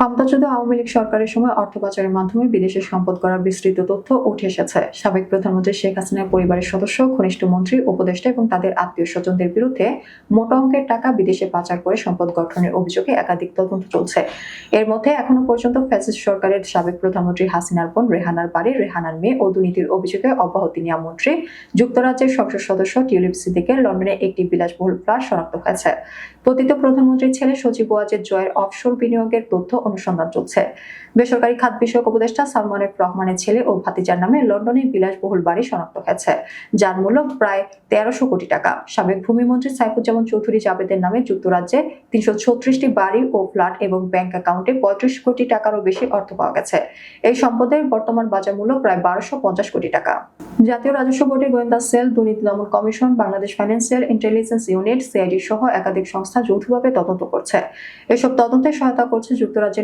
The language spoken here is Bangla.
ক্ষমতাচ্যুত আওয়ামী লীগ সরকারের সময় অর্থ পাচারের মাধ্যমে বিদেশে সম্পদ করার বিস্তৃত তথ্য উঠে এসেছে। সাবেক প্রধানমন্ত্রী শেখ হাসিনার পরিবারের সদস্য, ঘনিষ্ঠ মন্ত্রী, উপদেষ্টা এবং তাদের আত্মীয়-স্বজনদের বিরুদ্ধে মোটা অঙ্কের টাকা বিদেশে পাচার করে সম্পদ গঠনের অভিযোগে একাধিক তদন্ত চলছে। এর মধ্যে এখনো পর্যন্ত ফ্যাসিস্ট সরকারের সাবেক প্রধানমন্ত্রী হাসিনার বোন রেহানার বাড়ি, রেহানার মেয়ে ও দুর্নীতির অভিযোগে অব্যাহতি নেওয়া মন্ত্রী, যুক্তরাজ্যের সংসদ সদস্য টিউলিপ সিদ্দিকের লন্ডনে একটি বিলাসবহুল ফ্ল্যাট শনাক্ত হয়েছে। পতিত প্রধানমন্ত্রীর ছেলে সজীব ওয়াজেদ জয়ের অফশোর বিনিয়োগের তথ্য অনুসন্ধান চলছে। বেসরকারি খাত বিষয়ক উপদেষ্টা সালমান এফ রহমানের ছেলে ও ভাতিজার নামে লন্ডনে বিলাসবহুল বাড়ি শনাক্ত হয়েছে, যার মূল্য প্রায় 1300 কোটি টাকা। সাবেক ভূমিমন্ত্রী সাইফুজ্জামান চৌধুরী জাবেদের নামে যুক্তরাজ্যে 336টি বাড়ি ও ফ্ল্যাট এবং ব্যাংক অ্যাকাউন্টে 35 কোটি টাকারও বেশি অর্থ পাওয়া গেছে। এই সম্পদের বর্তমান বাজার মূল্য প্রায় 1250 কোটি টাকা। জাতীয় রাজস্ব বোর্ডের গোয়েন্দা সেল, দুর্নীতি দমন commission, Bangladesh financial intelligence unit, CID সহ একাধিক সংস্থা যৌথভাবে তদন্ত করছে। এসব তদন্তে সহায়তা করছে যুক্তরাজ্যের